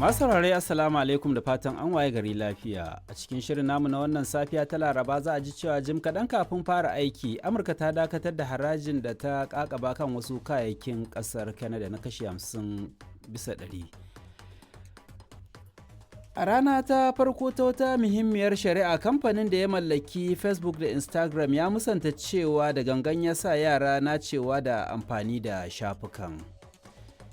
Masu saurare Assalamu alaikum da fatan an waye gari lafiya. A cikin shirin namu na wannan safiya ta Laraba za a ji cewa jim kaɗan kafin fara aiki, Amurka ta dakatar da harajin da ta ƙaƙaba kan wasu kayayyakin ƙasar Canada na kashi 50%. A rana ta farko ta wata muhimmiyar shari'a, kamfanin da ya mallaki Facebook da Instagram ya musanta cewa da gangan ya sa yara nacewa da amfani da shafukan.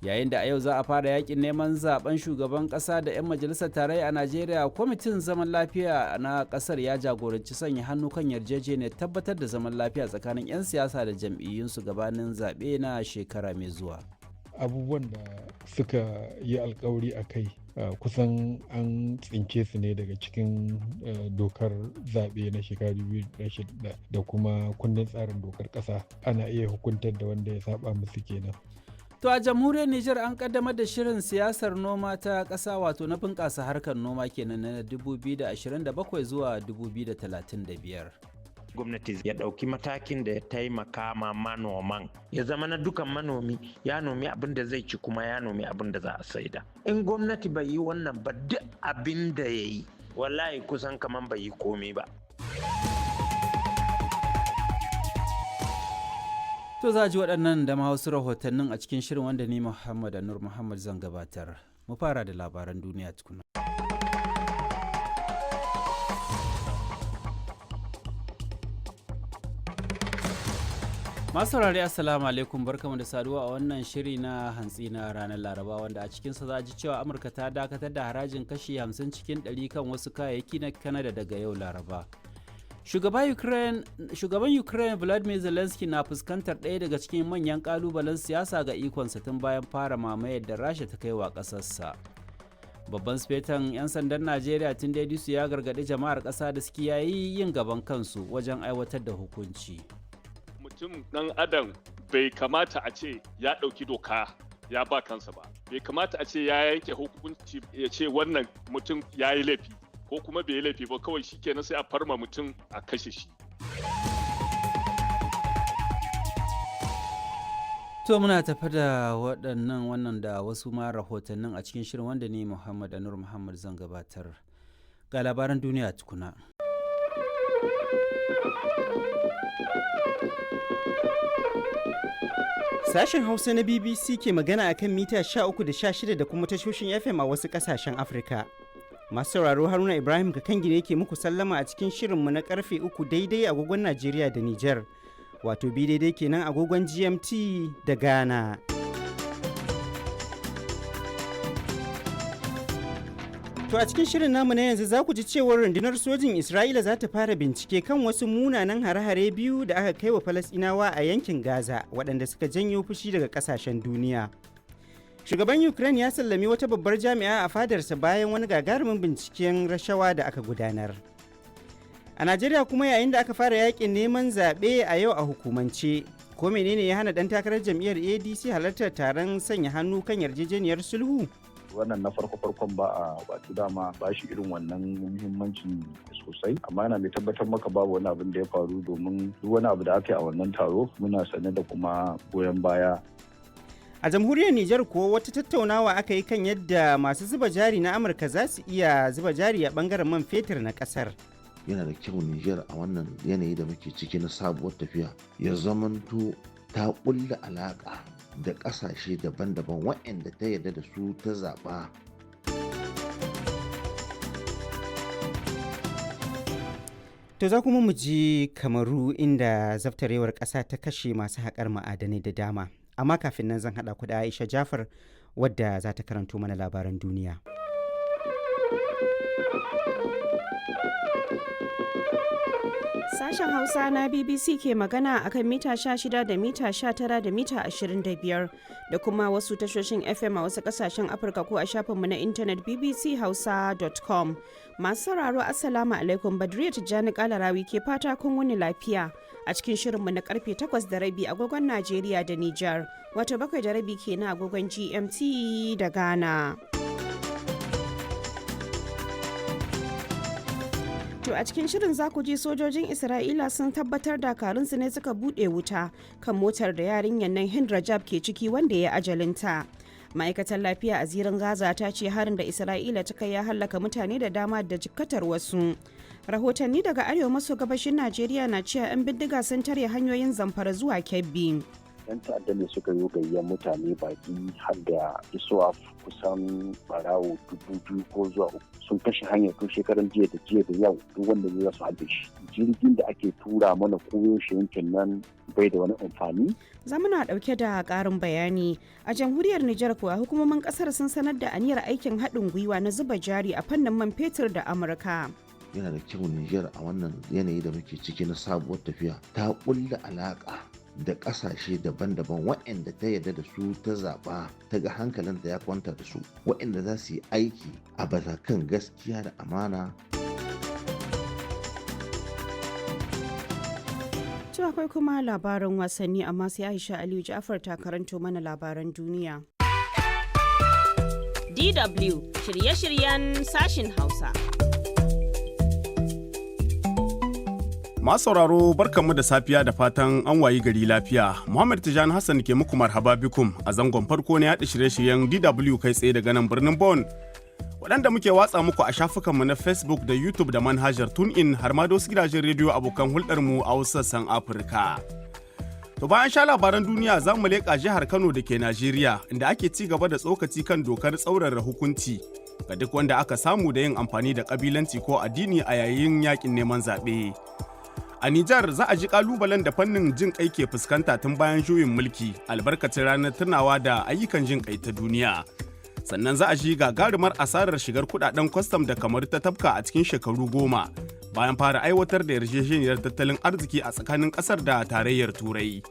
Yayin da a yau za a fara yakin neman zaben shugaban kasa da 'yan majalisar tarayya a Najeriya, kwamitin zaman lafiya na kasar ya jagoranci sanya hannu kan yarjejeniyar tabbatar da zaman lafiya tsakanin 'yan siyasa da jam'iyyunsu gabanin zaɓe na shekara mai zuwa. Abubuwan da suka yi alkawari a kai kusan an tsince su ne daga cikin dokar zaɓe na shekaru 2006 da kuma kundin tsarin dokar ƙasa. Ana iya hukuntar da wanda ya saba musu kenan. To a jamhuriyar Nijar an kaddamar da shirin siyasar noma ta ƙasa, wato na bunƙasa harkar noma kenan na 2027 zuwa 2035. Gwamnati ya ɗauki matakin da ya taimaka ma manoman, ya zama na dukan manomi ya nomi abin da zai ci kuma ya nomi abin da za a saida. In gwamnati bai yi wannan ba, duk abin da ya yi wallahi kusan kaman bai yi komai ba. To za a ji waɗannan da ma wasu rahotannin a cikin shirin wanda ni Muhammad Anur Muhammad zan gabatar. Mu fara da labaran duniya tukuna. Masu saurari Assalamu alaikum, barkamu da saduwa a wannan shiri na hantsi na ranar Laraba, wanda a cikinsa za a ji cewa Amurka ta dakatar da harajin kashi 50 cikin 100 kan wasu kayayyaki na Canada daga yau Laraba. Shugaban Ukraine Volodymyr Zelensky na fuskantar ɗaya daga cikin manyan ƙalubalen siyasa ga ikonsa tun bayan fara mamayar da Rasha ta kai wa ƙasarsa. Babban Sufeton 'yan sandan Najeriya tun su ya gargaɗi jama'ar ƙasa da suke yayi yin gaban kansu wajen aiwatar da hukunci. Mutum ɗan adam bai kamata a ce ya ɗauki doka ya ba kansa ba, bai kamata a ce ya yanke hukunci ya ce wannan mutum ya yi laifi ko kuma bai yi laifi ba, kawai shi kenan sai a farma mutum a kashe shi. To muna tafi da wannan da wasu ma rahotannin a cikin shirin wanda ni Muhammad Anur Muhammad zan gabatar. Ga labaran duniya tukuna. Sashen Hausa na BBC ke magana akan mita 13 da 16 da kuma tashoshin FM a wasu ƙasashen Afirka. Masu sauraro, Haruna Ibrahim Kakangine yake muku sallama a cikin shirinmu na karfe 3 daidai agogon Najeriya da Nijar, wato bi daidai kenan agogon GMT da Ghana. To a cikin shirin namu na yanzu za ku ji cewar rundunar sojin Isra'ila za ta fara bincike kan wasu munanan hare-hare biyu da aka kai wa Falasɗinawa a yankin Gaza, waɗanda suka janyo fushi daga ƙasashen duniya. Shugaban Ukraine ya sallami wata babbar jami'a a fadarsa bayan wani gagarumin binciken rashawa da aka gudanar. A Najeriya kuma, yayin da aka fara yakin neman zaɓe a yau a hukumance, ko menene ya hana ɗan takarar jam'iyyar ADC halartar taron sanya hannu kan yarjejeniyar sulhu? Wannan na farkon ba a baki dama ba shi irin wannan muhimmancin sosai, amma yana mai tabbatar maka babu wani abin da ya faru, domin duk wani abu da aka yi a wannan taro muna sane da kuma goyon baya. A jamhuriyar Nijar kuwa wata tattaunawa aka yi kan yadda masu zuba jari na Amurka za su iya zuba jari a bangaren man fetur na kasar. Yana da kyau Nijar a wannan yanayi da muke ciki na sabuwar tafiya ya zamanto ta ƙulla alaƙa da ƙasashe daban-daban waɗanda ta yarda da su ta zaɓa. To za kuma mu ji Kamaru, inda zaftarewar ƙasa ta kashe masu haƙar ma'adanai da dama. Amma kafin nan zan haɗa ku da Aisha Jafar, wadda za ta karanto mana labaran duniya. Sashen Hausa na BBC ke magana akan mita 16 da mita 19 da mita 25 da kuma wasu tashoshin FM a wasu kasashen Afirka ko a shafinmu na intanet bbchausa.com. Masu sauraro Assalamu alaikum, Badriya Tijjani Kalarawi ke fata kun wuni lafiya a cikin shirinmu na karfe 8:30 agogon Najeriya da Nijar, wato 7:30 kenan agogon GMT da Ghana. To a cikin shirin za ku ji sojojin Isra'ila sun tabbatar dakarunsu ne suka buɗe wuta kan motar da yarinyar nan Hind Rajab ke ciki wanda ya ajalinta. Ma'aikatar lafiya a zirin Gaza ta ce harin da Isra'ila ta kai ya hallaka mutane da dama da jikkatar wasu. Rahotanni daga arewa maso gabashin Najeriya na cewa 'yan bindiga sun tare hanyoyin Zamfara zuwa Kebbi. 'Yan ta'adda ne suka yi gayyar mutane baki har da isuwa kusan barawo 2,000 ko zuwa 3 sun kashe hanyar tun shekaran jiya da yau duk wanda zai su haɗe shi. Jirgin da ake tura mana koyaushe yankin nan bai da wani amfani. Zamuna ɗauke da ƙarin bayani. A jamhuriyar Nijar kuwa hukumomin ƙasar sun sanar da aniyar aikin haɗin gwiwa na zuba jari a fannin man fetur da Amurka. Yana da kyau Nijar a wannan yanayi da muke ciki na sabuwar tafiya ta ƙulla alaƙa da ƙasashe daban-daban waɗanda ta yarda da su ta zaɓa ta ga hankalinta ya kwanta da su waɗanda za su yi aiki a kan gaskiya da amana. To akwai kuma labaran wasanni amma sai Aisha Aliyu Ja'far ta karanto mana labaran duniya. DW shirye-shiryen sashin Hausa. Masu sauraro barkanmu da safiya da fatan an wayi gari lafiya. Muhammad Tijani Hassan ke muku marhaba bikum a zangon farko na yaɗa shirye-shiryen DW kai tsaye daga nan birnin Bonn. Waɗanda muke watsa muku a shafukanmu na Facebook da YouTube da manhajar TuneIn har ma da wasu gidajen rediyo abokan hulɗarmu a wasu sassan Afirka. To bayan sha labaran duniya za mu leƙa jihar Kano da ke Najeriya inda ake ci gaba da tsokaci kan dokar tsaurara hukunci ga duk wanda aka samu da yin amfani da ƙabilanci ko addini a yayin yaƙin neman zaɓe. A Nijar za a ji kalubalen da fannin jin kai ke fuskanta tun bayan juyin mulki albarkacin ranar tunawa da ayyukan jin kai ta duniya. Sannan za a ji gagarumar asarar shigar kudaden kwastam da kamar ta tafka a cikin shekaru 10 bayan fara aiwatar da yarjejeniyar tattalin arziki a tsakanin kasar da tarayyar Turai.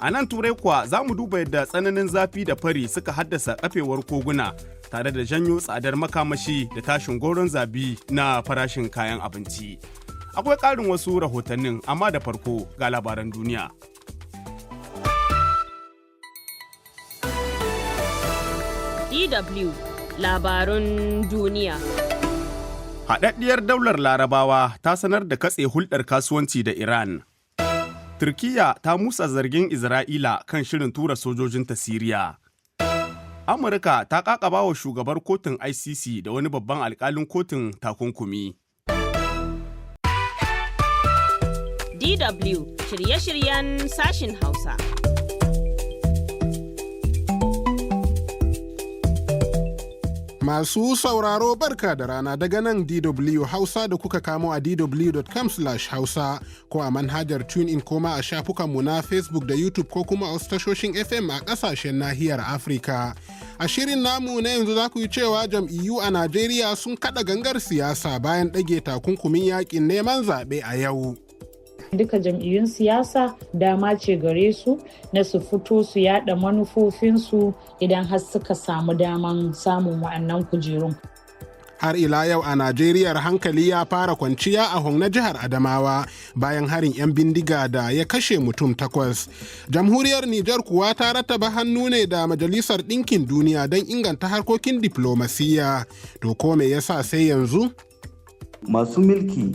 A nan Turai kuwa za mu duba yadda tsananin zafi da fari suka haddasa kafewar koguna tare da janyo tsadar makamashi da tashin goron zabi na farashin kayan abinci. Akwai ƙarin wasu rahotannin amma da farko ga labaran duniya. DW labarun duniya. Haɗaɗɗiyar daular Larabawa ta sanar da katse hulɗar kasuwanci da Iran. Turkiyya ta musa zargin Isra'ila kan shirin tura sojojinta Siriya. Amurka ta ƙaƙaba wa shugabar kotun ICC da wani babban alƙalin kotun takunkumi. DW shirye-shiryen sashin Hausa. Masu sauraro barka da rana daga nan DW Hausa da kuka kamo a dw.com/hausa ko a manhajar TuneIn koma a shafukanmu na Facebook da YouTube ko kuma a wasu tashoshin FM a ƙasashen nahiyar Afirka. A shirin namu na yanzu za ku yi cewa jam'iyyu a Najeriya sun kaɗa gangar siyasa bayan ɗage takunkumin yaƙin neman zaɓe a yau. Duka jam'iyyun siyasa dama ce gare su na su fito su yada manufofinsu idan har suka samu daman samun wa'annan kujerun. Har ila yau a Najeriya hankali ya fara kwanciya a Hong na jihar Adamawa bayan harin 'yan bindiga da ya kashe mutum 8. Jamhuriyar Nijar kuwa ta rattaba hannu ne da Majalisar Ɗinkin Duniya don inganta harkokin diflomasiyya. To ko me yasa sai yanzu? Masu mulki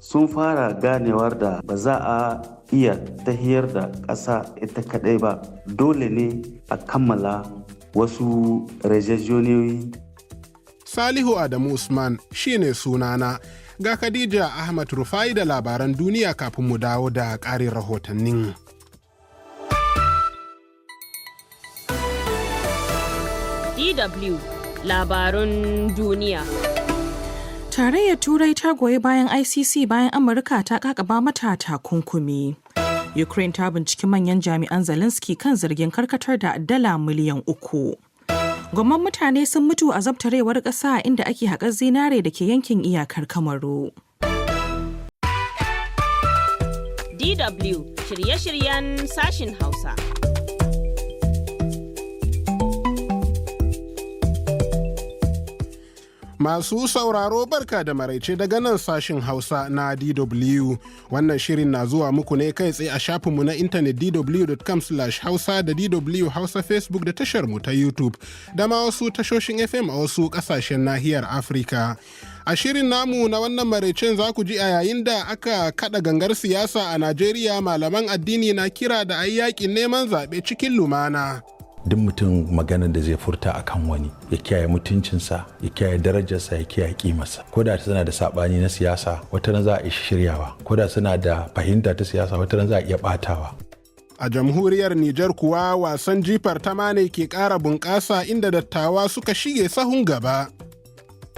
sun fara ganewar da ba za a iya tahiyar da ƙasa ita kaɗai ba, dole ne a kammala wasu yarjejeniyoyi. Salihu Adamu Usman shine sunana, ga Khadija Ahmad Rufai da labaran duniya kafin mu dawo da ƙarin rahotannin. DW labarun duniya. Tarayyar Turai ta goyi bayan ICC bayan Amurka ta kakaba mata takunkumi. Ukraine ta binciki manyan jami'an Zelensky kan zargin karkatar da dala miliyan 3. Gwamman mutane sun mutu a zabtarewar ƙasa inda ake haƙar zinare da ke yankin iyakar Kamaru. DW shirye-shiryen sashin Hausa. Masu sauraro barka da maraice daga nan sashin Hausa na DW. Wannan shirin na zuwa muku ne kai tsaye a shafinmu na intanet dw.com/hausa da DW Hausa Facebook da tashar mu ta YouTube da ma wasu tashoshin FM a wasu kasashen nahiyar Afirka. A shirin namu na wannan maraicen za ku ji a yayin da aka kada gangar siyasa a Najeriya malaman addini na kira da ayi yakin neman zaɓe cikin lumana. duk mutum magana da zai furta akan wani ya kiyaye mutuncinsa, ya kiyaye darajarsa, ya kiyaye kimarsa. Ko da suna da sabani na siyasa wata ran za a iya shiryawa, ko da suna da fahimta ta siyasa wata ran za a iya batawa. A jamhuriyar Nijar kuwa wasan jifar tamane ke ƙara bunƙasa inda dattawa suka shige sahun gaba.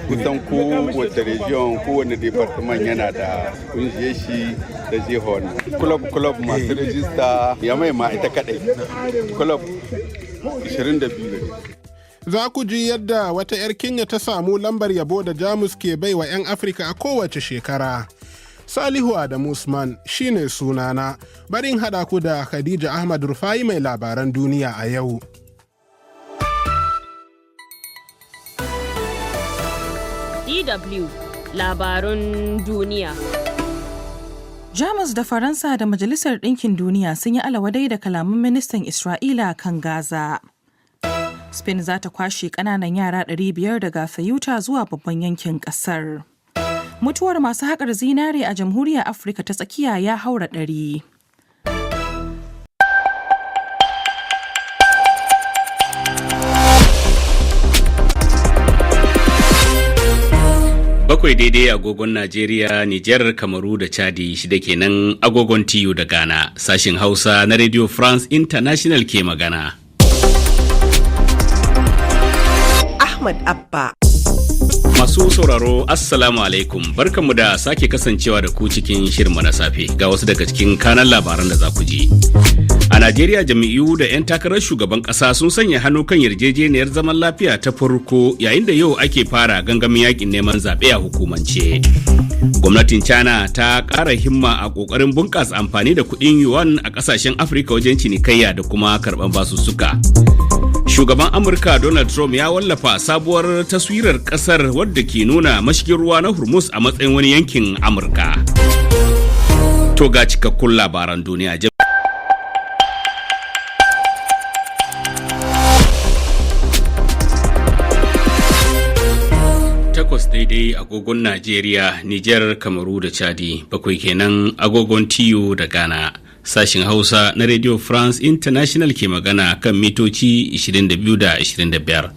Kusan kowace region kowane department yana da kungiyar shi da jihon. Club masu rajista ya mai ma ita kadai. Club 22 ne. Za ku ji yadda wata 'yar Kenya ta samu lambar yabo da Jamus ke baiwa 'yan Afirka a kowace shekara. Salihu Adamu Usman shine sunana. Barin haɗa ku da Khadija Ahmad Rufai mai labaran duniya a yau. DW Labarun duniya. Jamus da Faransa da Majalisar Ɗinkin Duniya sun yi alawadai da kalaman ministan Isra'ila kan Gaza. Spain za ta kwashe ƙananan yara 500 daga Fayuta zuwa babban yankin ƙasar. Mutuwar masu haƙar zinare a Jamhuriyar Afirka ta tsakiya ya haura 100. Bakwai daidai agogon Najeriya, Nijar, Kamaru da Chadi, shida kenan agogon TU da Ghana. Sashin Hausa na Radio France International ke magana. Ahmad Abba. Masu sauraro, Assalamu alaikum. Barkanmu da sake kasancewa da ku cikin shirinmu na safe. Ga wasu daga cikin kanan labaran da za ku ji. A Najeriya, jami'u da 'yan takarar shugaban ƙasa sun sanya hannu kan yarjejeniyar zaman lafiya ta farko yayin da yau ake fara gangamin yakin neman zaɓe a hukumance. Gwamnatin China ta ƙara himma a ƙoƙarin bunƙasa amfani da kuɗin yuan a ƙasashen Afirka wajen cinikayya da kuma karɓar basussuka. Shugaban Amurka Donald Trump ya wallafa sabuwar taswirar ƙasar wadda ke nuna mashigin ruwa na Hormuz a matsayin wani yankin Amurka. To ga cikakkun labaran duniya. Takwas daidai agogon Najeriya, Nijar, Kamaru da Chadi, bakwai kenan agogon TU da Ghana. Sashin Hausa na Radio France International ke magana kan mitoci 22 da 25.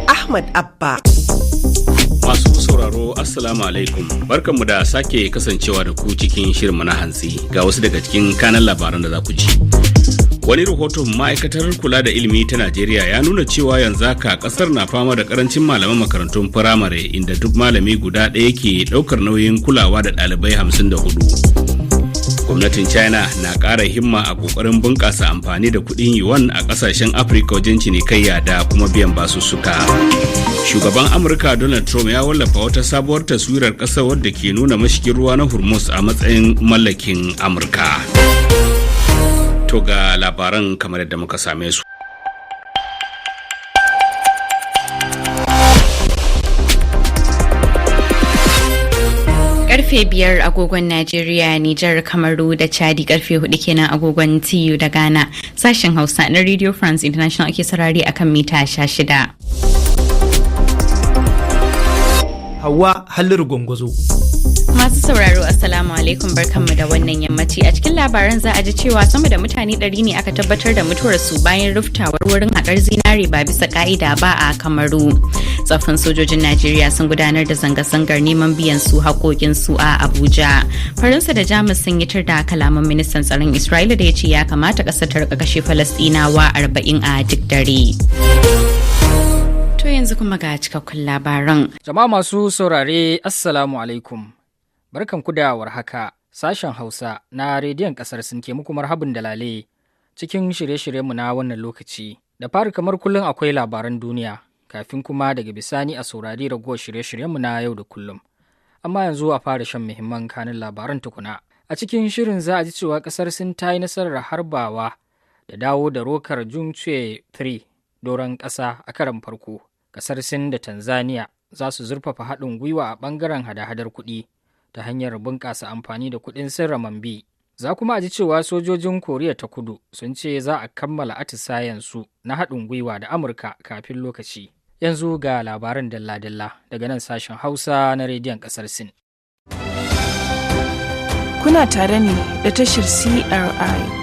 Ahmad Abba. Masu sauraro, Assalamu alaikum. Barkanmu da sake kasancewa da ku cikin shirinmu na hantsi. Ga wasu daga cikin kanan labaran da za ku ji. Wani rahoton ma'aikatar kula da ilimi ta Najeriya ya nuna cewa yanzu haka kasar na fama da karancin malaman makarantun firamare inda duk malami guda ɗaya ke ɗaukar nauyin kulawa da ɗalibai 54. Gwamnatin China na ƙara himma a ƙoƙarin bunƙasa amfani da kuɗin yuan a ƙasashen Afirka wajen cinikayya da kuma biyan basussuka. Shugaban Amurka Donald Trump ya wallafa wata sabuwar taswirar ƙasar wadda ke nuna mashigin ruwa na Hormuz a matsayin mallakin Amurka. To ga labaran kamar yadda muka same su. Karfe 5 agogon Najeriya, Nijar, Kamaru da Chadi, karfe 4 kenan agogon TU da Ghana. Sashen Hausa na Radio France International ake sarari akan mita 16. Hauwa Halliru Gwangwazo. Masu sauraro Assalamu alaikum, barkanmu da wannan yammaci. A cikin labaran za a ji cewa sama da mutane 100 ne aka tabbatar da mutuwarsu bayan ruftawar wurin haƙar zinare ba bisa ƙa'ida ba a Kamaru. Tsoffin sojojin Najeriya sun gudanar da zanga-zangar neman biyan su haƙoƙinsu a Abuja. Faransa da Jamus sun yi tar da kalaman ministan tsaron Isra'ila da ya ce ya kamata ƙasar ta rika kashe Falastinawa 40 a duk dare. To yanzu kuma ga cikakkun labaran. Jama'a masu saurare, Assalamu alaikum. Barkan ku da warhaka. Sashen Hausa na rediyon kasar sun ke muku marhabin da lale cikin shirye-shiryenmu na wannan lokaci. Da fari kamar kullum akwai labaran duniya, kafin kuma daga bisani a saurari ragowar shirye-shiryenmu na yau da kullum. Amma yanzu a fara shan muhimman kanin labaran tukuna. A cikin shirin za a ji cewa kasar Sin ta yi nasarar harbawa da dawo da rokar Jungche 3 doron ƙasa a karan farko. Kasar Sin da Tanzania za su zurfafa haɗin gwiwa a ɓangaren hada-hadar kuɗi ta hanyar bunƙasa amfani da kuɗin sirra manbi. Za kuma a ji cewa sojojin Koriya ta Kudu sun ce za a kammala atisayensu na haɗin gwiwa da Amurka kafin lokaci. Yanzu ga labaran dalla-dalla daga nan sashen Hausa na rediyon ƙasar Sin. Kuna tare ne da tashar CRI